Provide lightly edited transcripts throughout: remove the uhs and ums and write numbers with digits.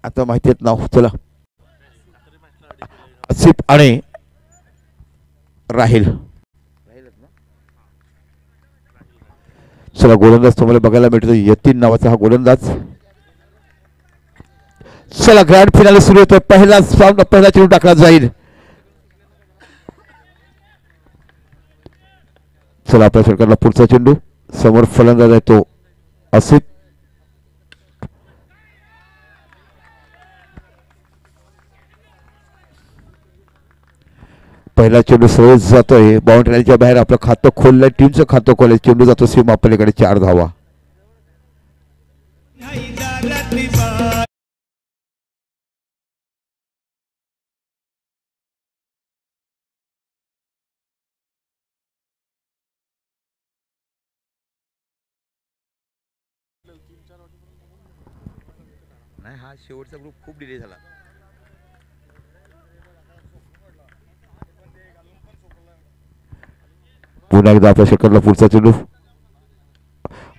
आता माहिती आहेत नाव. चला आसिफ आणि राहिल. चला गोलंदाज तुम्हाला बघायला मिळतो यतीन नावाचा हा गोलंदाज. चला ग्रँड फिनाले सुरू होतोय. पहिला चेंडू टाकला जाईल. चला आपल्या सरकारला पुढचा चेंडू. समोर फलंदाज आहे तो आसिफ. पहिला चेंडू सरळ जातोय बाउंड्रीच्या बाहेर. आपलं खातं खोललंय, टीमचं खातं खोललंय. चेंडू जातो सीमा पलीकडे. 4 धावा. नाही हा शेवटचा ग्रुप खूप डिले झाला. पुन्हा एकदा आपल्या षटकाला पुढचा चेंडू.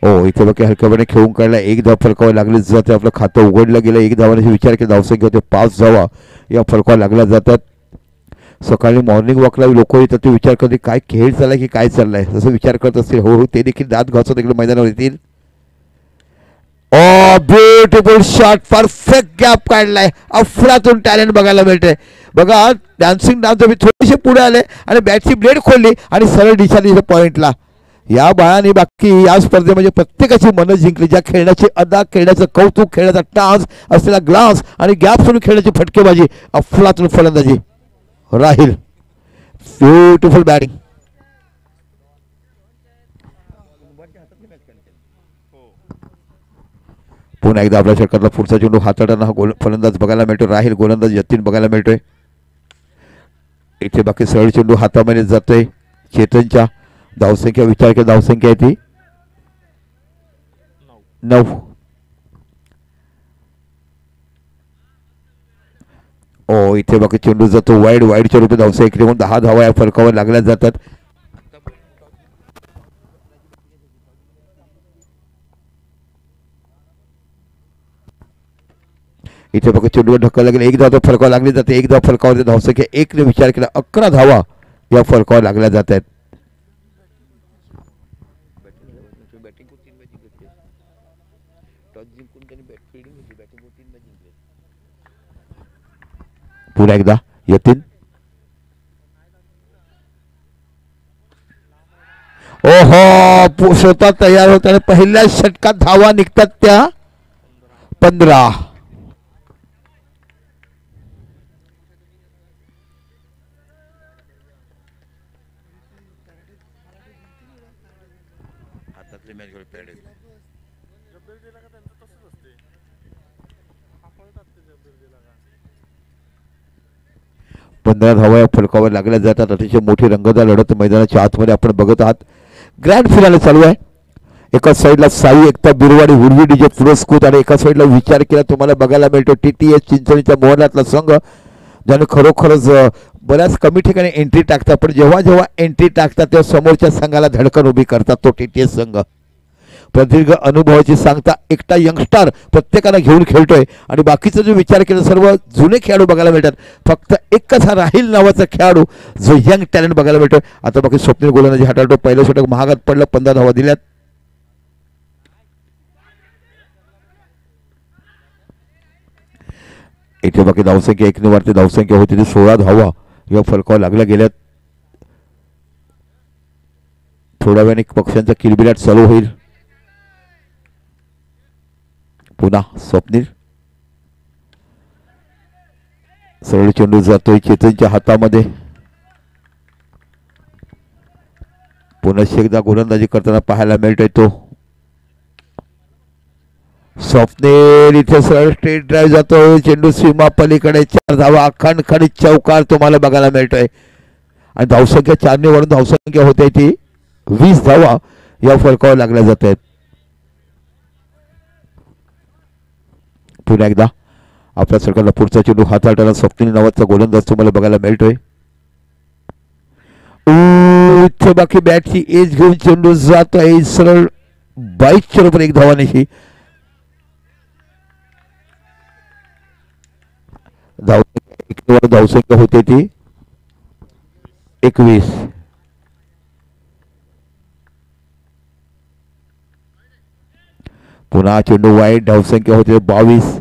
ओ इथे बघा हलक्यापणे खेळून काढला. 1 धाव फलकावर लागली जाते. आपलं खातं उघडलं गेलं. 1 धावाने विचार केला. धावसंख्या होते 5 धावा या फलकावर लागल्या जातात. सकाळी मॉर्निंग वॉकला लोक येतात ते विचार करते काय खेळ चाललाय की काय चाललाय तसं विचार करत असतील. हो ते देखील दात घासत इकडे मैदानावर येतील. ओ ब्युटिफुल शॉट. परफेक्ट गॅप काढलाय. अफलातून टॅलेंट बघायला मिळतंय. बघा डान्सिंग डान्स थोडेसे पुढे आले आणि बॅटची ब्लेड खोलली आणि सरळ दिशा दिली पॉइंटला. या बाळाने बाकी या स्पर्धेमध्ये प्रत्येकाची मन जिंकली. ज्या खेळण्याची अदा, खेळण्याचं कौतुक, खेळण्याचा टाच असलेला ग्लास आणि गॅप सोडून खेळण्याची फटकेबाजी. अफलातून फलंदाजी राहिल. Beautiful batting. पुन्हा एकदा आपल्या षटकातला पुढचा चेंडू हाताळताना हा फलंदाज बघायला मिळतोय. राहिल गोलंदाज यतीन बघायला मिळतोय. इथे बाकी सरळ चेंडू हातामध्ये जातोय चेतनच्या. धावसंख्या विचार केला. धावसंख्या आहे ती 9. ओ इथे बाकी चेंडू जातो वाईडच्या रूपात. धावसंख्या म्हणून 10 धावा या फलकावर लागल्या जातात. इथे बघा चेंडूवर ढकल लागेल. 1 धाव फलकावर लागली जाते. 1 धाव फलकावर धावसंख्या 1 ने विचार केला. 11 धावा या फलकावर लागल्या जात आहेत. पुन्हा एकदा यतीन. ओहो स्वतः तयार होत आणि पहिल्या षटकात धावा निघतात त्या 15. पंधरा धावा फलकावर लागल्या जातात. अतिशय मोठी रंगतदार लढत मैदानाच्या आतमध्ये आपण बघत आहात. ग्रँड फिनाले चालू आहे. एका साईडला साई एकता बिरवाडी उर्वी डीजे पुरस्कृत आणि एका साईडला विचार केला तुम्हाला बघायला मिळतो TTS चिंचणीच्या मोहनातला संघ ज्याने खरोखरच बऱ्याच कमी ठिकाणी एंट्री टाकतात. पण जेव्हा जेव्हा एंट्री टाकतात तेव्हा समोरच्या संघाला धडकन उभी करतात तो TTS संघ. प्रदीर्घ अनुभवाची सांगता एकटा यंगस्टार प्रत्येकाला घेऊन खेळतोय आणि बाकीचा जो विचार केला सर्व जुने खेळाडू बघायला मिळतात. फक्त एकच हा राहिल नावाचा खेळाडू जो यंग टॅलेंट बघायला मिळतोय. आता बाकी स्वप्नील गोलंदाजी हाताळतो. पहिलं षटक महागात पडलं. 15 धावा दिल्यात. इथे बाकी धावसंख्या 1 ने वाढते. धावसंख्या होती ती 16 धावा या फलकावर लागल्या गेल्यात. थोड्या वेळाने पक्षांचा किलबिलाट चालू होईल. पुन्हा स्वप्नील. सरळ चेंडू जातोय चेतनच्या हातामध्ये. पुन्हा एकदा गोलंदाजी करताना पाहायला मिळतोय तो स्वप्नील. इथे सरळ स्ट्रेट ड्राईव्ह जातोय. चेंडू सीमा पलीकडे. 4 धावा. अखंड चौकार तुम्हाला बघायला मिळतोय आणि धावसंख्या 4 ने वाढून धावसंख्या होते ती 20 धावा या फलकावर लागल्या जात आहेत. पुन्हा एकदा आपल्या सरकारला पुढचा चेंडू हाताळताना स्वप्नील नावाचा गोलंदाज तुम्हाला बघायला मिळतोय. इथे बाकी बॅटची एज घेऊन चेंडू जातोय सरळ 22 च्या बरोबर 1 धावानेशी. धावसंख्या होते ती 21. पुन्हा चेंडू वाईट, धावसंख्या होते 22.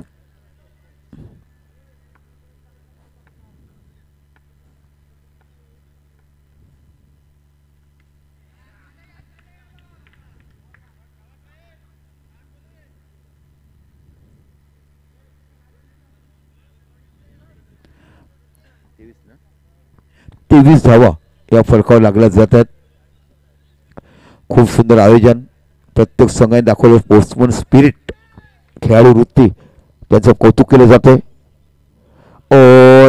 तेवीस धावा या फलकावर लागल्या जातात. खूप सुंदर आयोजन प्रत्येक संघाने दाखवलं. स्पोर्ट्समन स्पिरिट, खेळाडू वृत्ती, त्यांचं कौतुक केलं जाते. ओ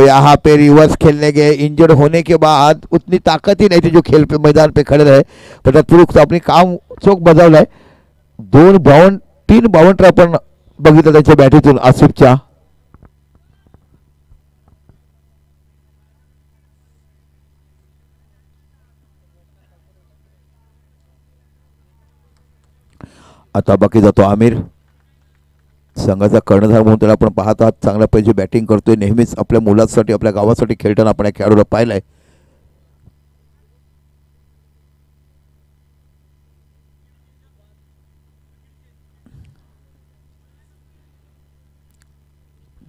यहाँ पे रिवर्स खेलने गए, इंजर्ड होने के बाद उतनी ताकत ही नहीं थी जो खेल पे मैदान पे खड़े रहे, पण तत्पुरुष आपली काम चोख बजावलाय. 2 बाउंड 3 बाउंड आपण बघितलं त्यांच्या बॅटीतून आसिफच्या. आता बाकी जातो आमिर, संघाचा कर्णधार म्हणून त्याला आपण पाहत आहात. चांगल्या पैकी बॅटिंग करतोय. नेहमीच आपल्या मुलांसाठी आपल्या गावासाठी खेळताना आपण या खेळाडूला पाहिलंय.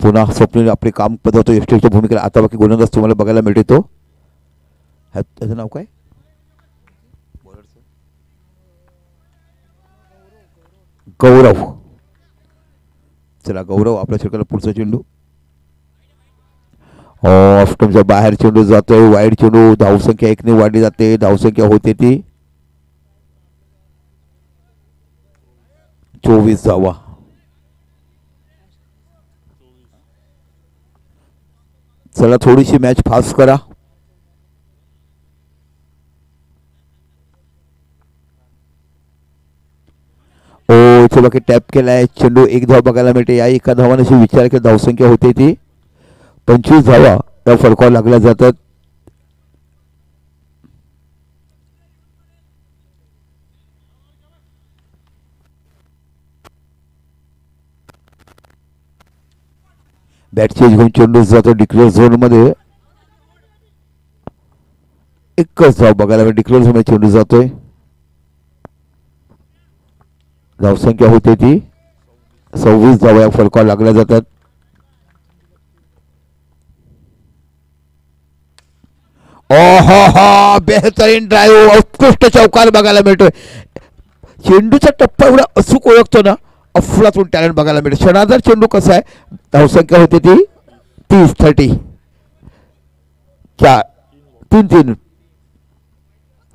पुन्हा स्वप्नील आपले काम बजावतो एसटीच्या भूमिकेला. आता बाकी गोलंदाज तुम्हाला बघायला मिळतो. त्याचं नाव काय? गौरव. चला गौरव आपल्या षटकाला पुढचा चेंडू. ऑफस्टंपच्या बाहेर चेंडू जातोय. वाईड चेंडू. धावसंख्या 1 ने वाढली जाते. धावसंख्या होते ती 24 धावा. चला थोडीशी मॅच फास्ट करा. ओ इथे बाकी टॅप केलाय. चेंडू 1 धाव बघायला मिळते. या एका धावाने विचार केला धावसंख्या होते ती 25 धावा त्या फलकावर लागल्या जातात. बॅट चेंज घेऊन चेंडू जातो डिक्लेअर झोन मध्ये. एकच धाव बघायला मिळते. डिक्लेअर झोन मध्ये चेंडू जातोय. धावसंख्या होते ती 26 धावा या फलकावर लागल्या जातात. ओहो बेहतरीन ड्राईव्ह, उत्कृष्ट चौकार बघायला मिळतोय. चेंडूचा टप्पा एवढा अचूक ओळखतो ना, अफलातून टॅलेंट बघायला मिळतो. क्षणार्धात चेंडू कसा आहे. धावसंख्या होते ती 30. 3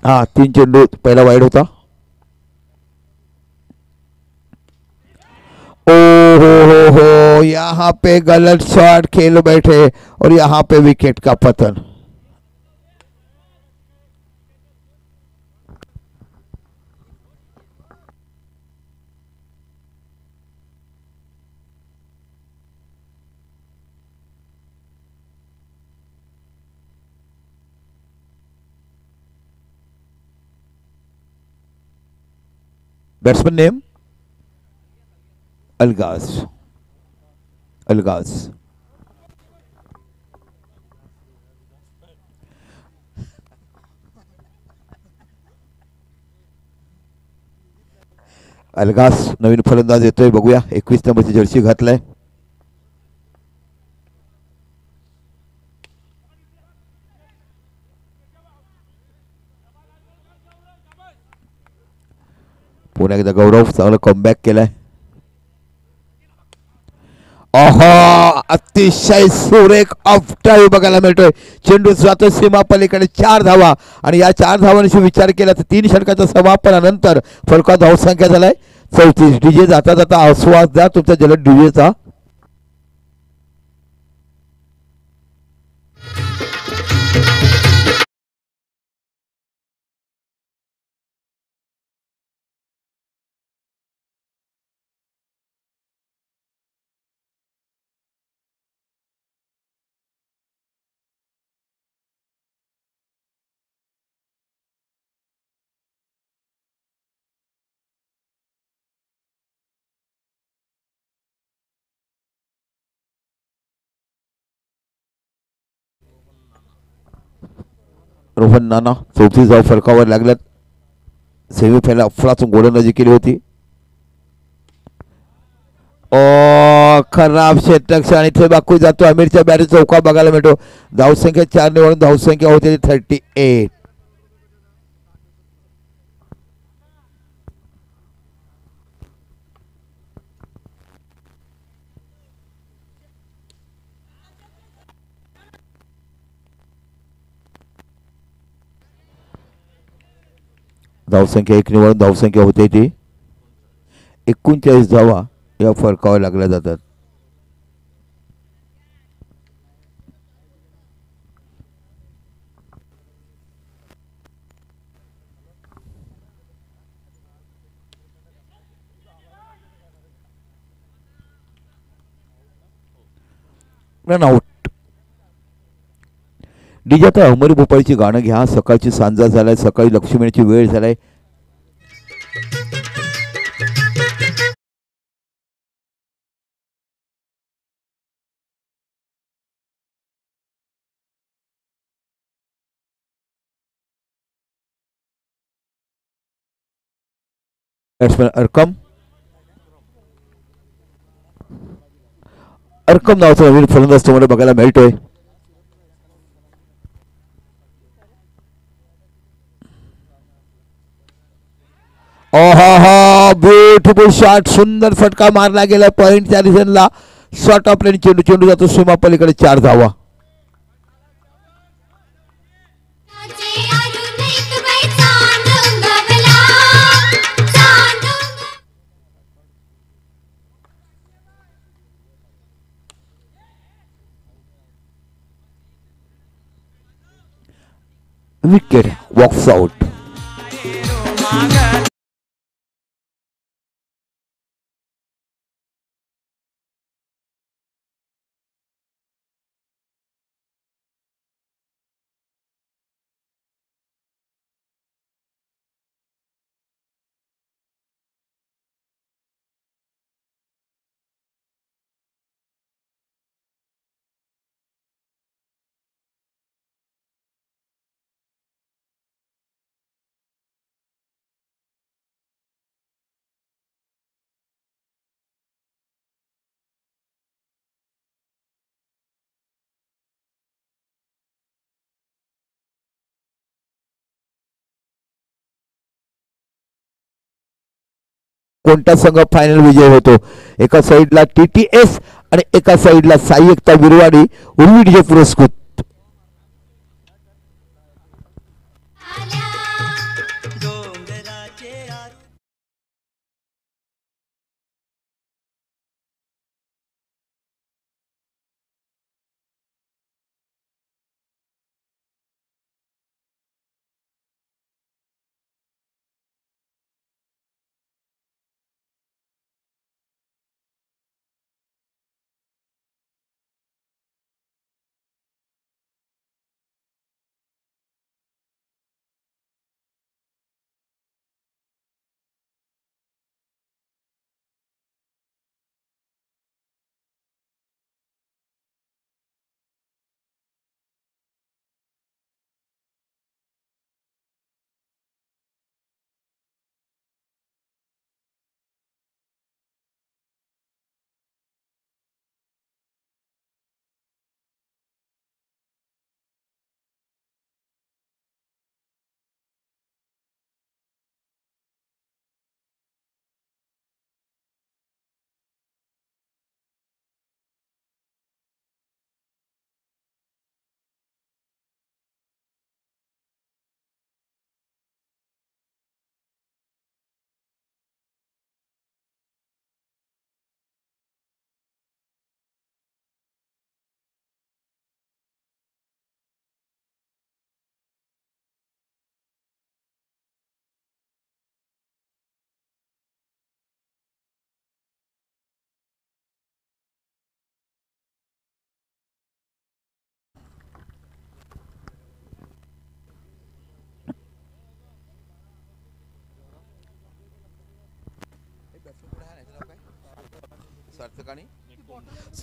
हा 3 चेंडू पहिला वाईड होता. ओ हो यहाँ पे गलत शॉट खेल बैठे और यहाँ पे विकेट का पतन. Batsman name अलगाज. अलगाज अलगाज नवीन फलंदाज येतोय. बघूया 21 नंबरची जर्सी घातलाय. पुन्हा एकदा गौरव चांगला कमबॅक केलाय. अतिशय सुरेख ऑफ ड्राईव्ह बघायला मिळतोय. चेंडू जातो सीमा पलीकडे 4 धावा आणि या 4 धावांशी विचार केला तर 3 षटकाच्या समापनानंतर फलका धावसंख्या झालाय 34. डीजे जाता जाता आस्वाद द्या तुमच्या जलद डीजेचा. रोहन नाना 34 धावा फरकावर लागल्यात. सेमीफायनल अफलातून गोलंदाजी केली होती. खराब षटक आणि इथे बाकू जातो. आमिरच्या बॅट चौका बघायला मिळतो. धावसंख्या 4 निवडून धावसंख्या होते 38. धावसंख्या 1 निवडून धावसंख्या होते ती 39 धावा या फरकावर लागल्या जातात. Run out. डीजे आता अमरी भोपाळीची गाणं घ्या. सकाळची सांजा झालाय. सकाळी लक्ष्मीची वेळ झालाय. बॅट्समॅन अरकम नावाचा नवीन फलंदाज तुम्हाला बघायला मिळतोय. Beautiful shot. सुंदर फटका मारला गेला पॉइंटच्या दिशेला. शॉट ऑफ लेन चेंडू चेंडू जातो सीमा पलीकडे. 4 धावा. Wicket Woakes out. कोणता संघ फायनल विजय होतो? एका साइडला TTS आणि एका साइडला साई एकता बिरवाडी उर्वी डीजे पुरस्कृत.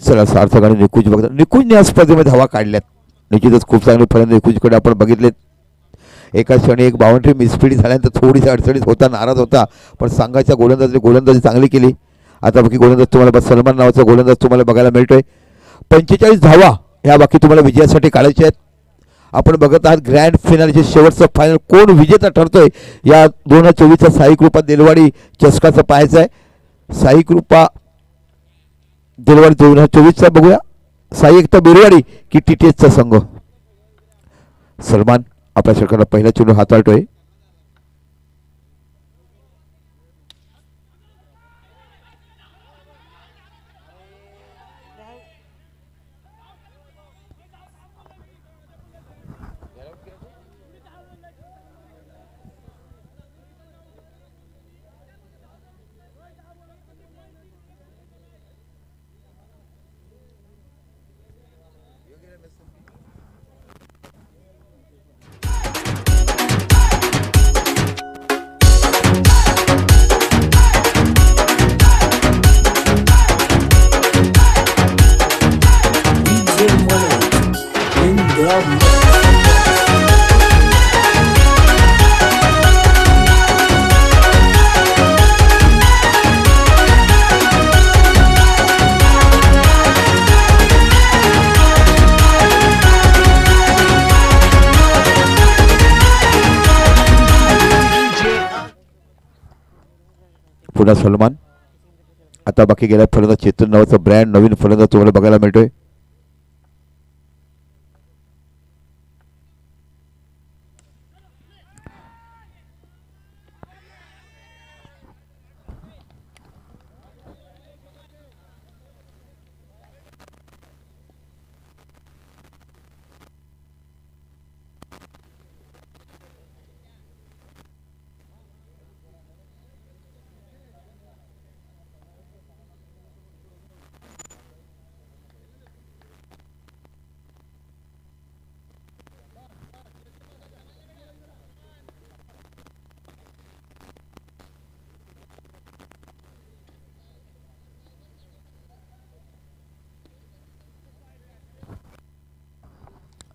चला सार्थक आणि निकुंज बघता. निकुंजने या स्पर्धेमध्ये धावा काढल्यात. निश्चितच खूप चांगले फलंदाज निकुंजकडे आपण बघितलेत. एका क्षणी एक बाउंड्री मिसफिल्ड झाल्यानंतर थोडीशी अडचणीत होता, नाराज होता, पण संघाच्या गोलंदाजी चांगली केली. आता बाकी गोलंदाज तुम्हाला सलमान नावाचा गोलंदाज तुम्हाला बघायला मिळतोय. 45 धावा ह्या बाकी तुम्हाला विजयासाठी काढायच्या आहेत. आपण बघत आहात ग्रँड फिनालचे शेवटचं फायनल कोण विजेता ठरतोय या 2024चा साई कृपा देलवाडी चषकाचं पाहायचं आहे. साई कृपा देलवाडी 2024चा बघूया. साई एकता बिरवाडी की TTSचा संघ. सलमान आपल्या षटकाला पहिला चेंडू हाताळतोय. पुन्हा सलमान. आता बाकी गेल्या फलंदाज चेतन नावाचा ब्रँड नवीन फलंदाज तुम्हाला बघायला मिळतोय.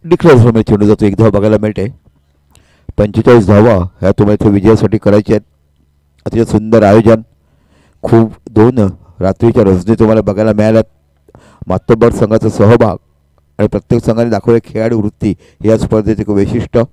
डिक्लेअर होण्याची चेंडू जातो. एक धाव बघायला मिळते. 45 धावा ह्या तुम्हाला इथे विजयासाठी करायच्या आहेत. अतिशय सुंदर आयोजन. खूप 2 रात्रीच्या रजनी तुम्हाला बघायला मिळाल्यात. मातब्बर संघाचा सहभाग आणि प्रत्येक संघाने दाखवले खेळाडू वृत्ती या स्पर्धेचे एक वैशिष्ट्य.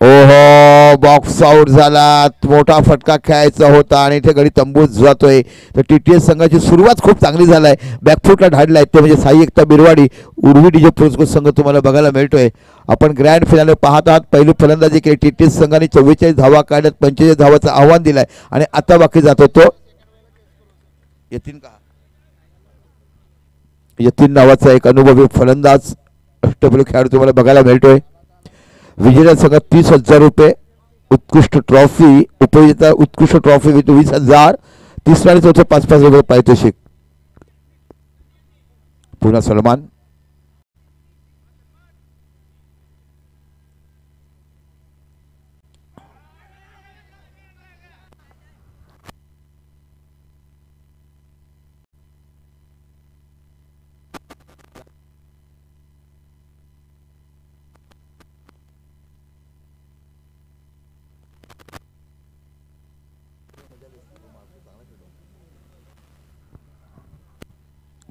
ओहो, बॉक्स आउट झाला. मोठा फटका खेळायचा होता आणि इथे गडी तंबूत जातोय. तर TTS संघाची सुरुवात खूप चांगली झाली आहे. बॅकफुटला ढाडला आहे ते म्हणजे साई एकता बिरवाडी उर्वी डीजे पुरस्कृत संघ तुम्हाला बघायला मिळतोय. आपण ग्रँड फिनाले पाहत आहात. पहिली फलंदाजी केली. TTS संघाने 44 धावा काढल्यात. 45 धावाचं आव्हान दिलंय आणि आता बाकी जातो तो यतीन का यतीन नावाचा एक अनुभवी फलंदाज अष्टपैलू खेळाडू तुम्हाला बघायला मिळतोय. विजेता संघात 30,000 रुपये. उत्कृष्ट ट्रॉफी उपविजेता उत्कृष्ट ट्रॉफी 20,000. तिसरा आणि चौथा 5,500 रुपये पारितोषिक. पुन्हा सलमान.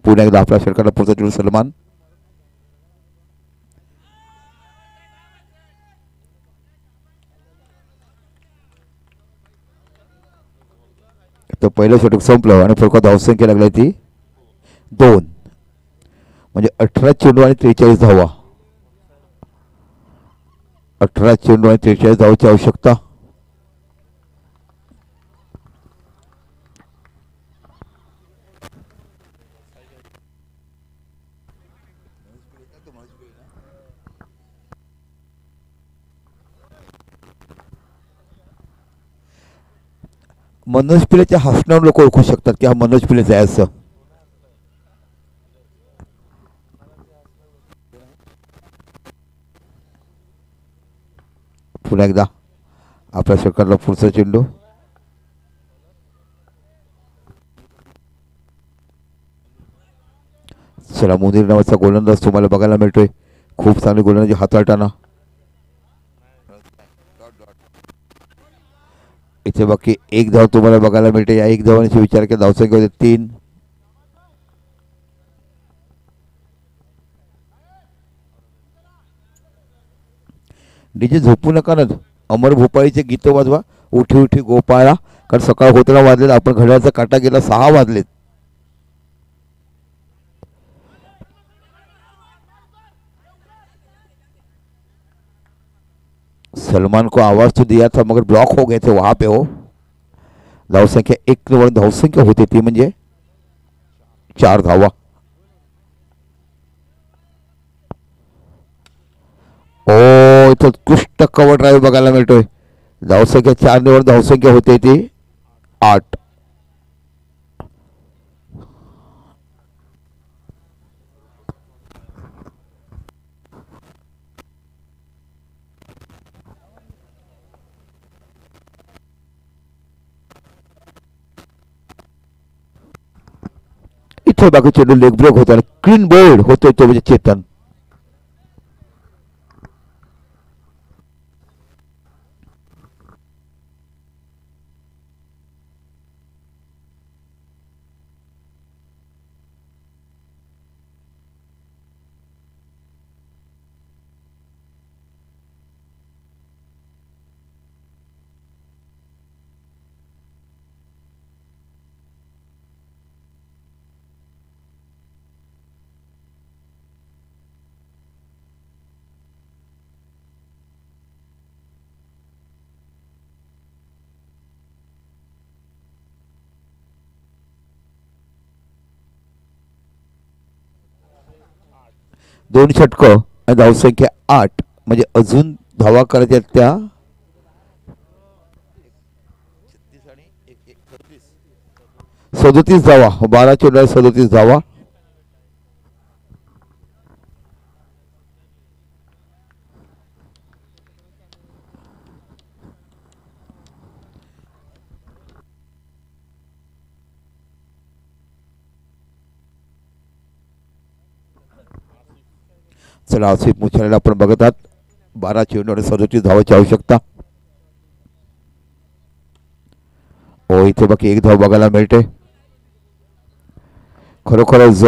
पुन्हा एकदा आपल्या षटकाला पुढचा चेंडू सलमान. तर पहिलं षटक संपलं आणि फरक धावसंख्या लागली ती 2. म्हणजे 18 चेंडू आणि 43 धावा. 18 चेंडू आणि 43 धावाची आवश्यकता. मनोज पिलेच्या हसण्यावर लोक ओळखू शकतात की हा मनोज पिलेचा आहे असं. पुन्हा एकदा आपल्या षटकाला पुढचा चेंडू. चला, मुनीर नावाचा गोलंदाज तुम्हाला बघायला मिळतोय. खूप चांगली गोलंदाजी हाताळताना. इथे बाकी एक धाव तुम्हाला बघायला मिळते. या एक धावांची विचार केला धावसंख्या होते 3. डीजे झोपू नका ना, अमर भोपाळीचे गीतं वाजवा. उठी उठी गोपाळा, कारण सकाळ होताना वाजलेत. आपण घड्याळाचा काटा गेला 6 वाजलेत. सलमान को आवाज तो दिया था मगर ब्लॉक हो गए थे वहां पे. हो धावसंख्या 1 वर धावसंख्या होते ती म्हणजे 4 धावा. ओ इथं उत्कृष्ट कव्हर ड्राईव्ह बघायला मिळतोय. धावसंख्या 4 वर धावसंख्या होते ती 8. इथे बाकी चेंडू लेग ब्रेक होता, क्लीन बोल्ड होतोय तो म्हणजे चेतन. दोन षटकं आणि धावसंख्या 8 म्हणजे अजून धावा करायच्या त्या 37 धावा. 12 चेंडूला 37 धावा. चला आसिफ मुछालेला आपण बघत आहात. 12 चेंडूवर 37 धावाची आवश्यकता. हो इथे बाकी एक धाव बघायला मिळते. खरोखरच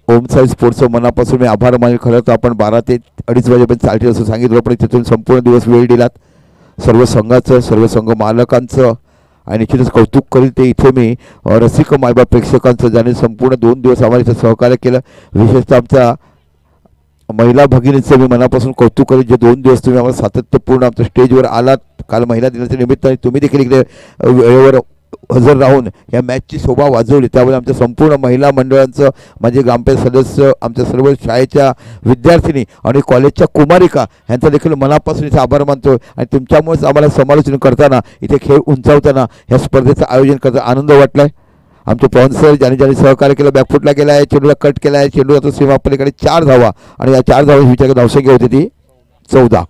ओम साई स्पोर्ट्सचं मनापासून मी आभार मानेल. खरं तर आपण 12 ते 2:30 वाजेपर्यंत चालतील असं सांगितलं, पण तिथून संपूर्ण दिवस वेळ दिलात. सर्व संघाचं, सर्व संघ मालकांचं आणि निश्चितच कौतुक करील ते इथे मी रसिक मायबाप प्रेक्षकांचं, ज्याने संपूर्ण 2 दिवस आम्हाला इथं सहकार्य केलं. विशेषतः आमचा महिला भगिनीचं मी मनापासून कौतुक करेन, जे 2 दिवस तुम्ही आम्हाला सातत्यपूर्ण आमच्या स्टेजवर आलात. काल महिला दिनाच्या निमित्ताने तुम्ही देखील इकडे वेळेवर हजर राहून या मॅचची शोभा वाजवली. त्यामुळे आमच्या संपूर्ण महिला मंडळांचं, माझे ग्रामपंचायत सदस्य, आमच्या सर्व शाळेच्या विद्यार्थिनी आणि कॉलेजच्या कुमारिका यांचा देखील मनापासून इथे आभार मानतो. आणि तुमच्यामुळेच आम्हाला समालोचन करताना, इथे खेळ उंचावताना, ह्या स्पर्धेचं आयोजन करताना आनंद वाटला आहे. आमचे पवन सर ज्यांनी ज्यांनी सहकार्य केलं, बॅकफुटला गेला आहे, चेंडूला कट केला आहे, चेंडू जातो सीमापलीकडे 4 धावा. आणि या 4 धावा विचार धावसंख्या होती ती 14.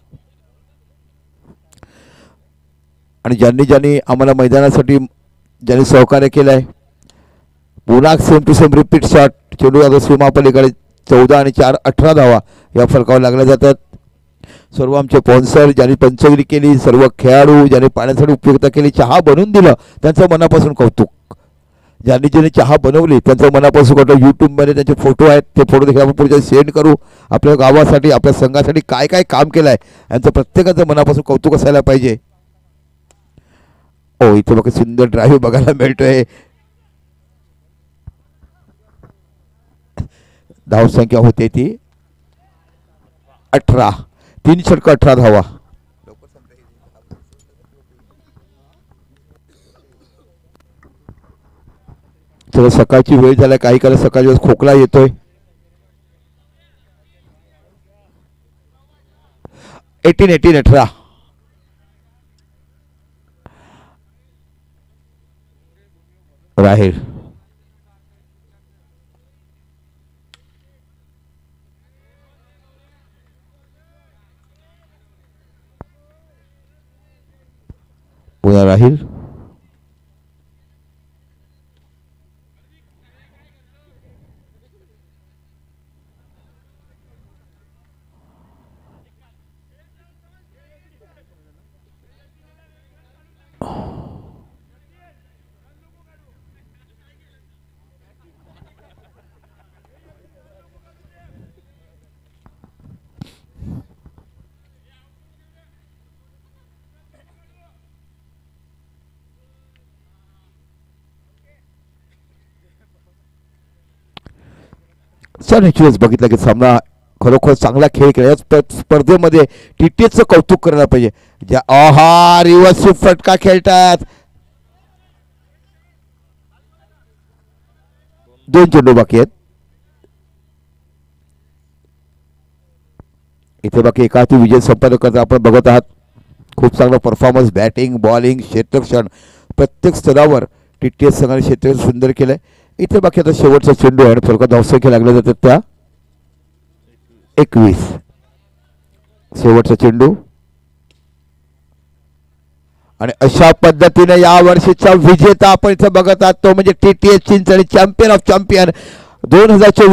आणि ज्यांनी ज्यांनी आम्हाला मैदानासाठी ज्यांनी सहकार्य केलं आहे, पुन्हा same to same repeat shot, चेंडू जातो सीमापलीकडे 14 आणि 4 18 धावा या फलकावर लागल्या जातात. सर्व आमचे स्पॉन्सर ज्यांनी पंचगिरी केली, सर्व खेळाडू ज्यांनी पाण्यासाठी उपयुक्ता केली, चहा बनवून दिलं त्यांचं मनापासून कौतुक. ज्यांनी ज्यांनी चहा बनवली त्यांचं मनापासून कौतुक. यूट्यूबमध्ये त्यांचे फोटो आहेत, ते फोटो देखील आपण पुढे सेंड करू. आपल्या गावासाठी, आपल्या संघासाठी काय काय काम केलं आहे यांचं प्रत्येकाचं मनापासून कौतुक असायला पाहिजे. ओ इथे बघा सुंदर ड्राईव्ह बघायला मिळतोय. धावसंख्या होते ती 18. 3 षटकं 18 धावा. चला सकाळची वेळ झाला, काही काळ सकाळच्या वेळेस खोकला येतोय. 18 राहील. पुन्हा राहील. निश्चितच बघितलं की सामना खरोखर चांगला खेळ केला. या स्पर्धेमध्ये टीटीएसचं कौतुक करायला पाहिजे. ज्या आहा रिव्हर्स फटका खेळतात. 2 चेंडू बाकी आहेत. इथे बाकी एका हाती विजय संपादन करता आपण बघत आहात. खूप चांगला परफॉर्मन्स बॅटिंग बॉलिंग क्षेत्ररक्षण प्रत्येक स्तरावर टीटीएस संघाने क्षेत्ररक्षण सुंदर केलंय. इथे बाकी आता शेवटचा चेंडू आहे आणि फलकात धावसंख्या लागल्या जातात त्या 21. शेवटचा चेंडू आणि अशा पद्धतीने या वर्षीचा विजेता आपण इथे बघत आहात तो म्हणजे TTS Chinchani champion of champion 2024.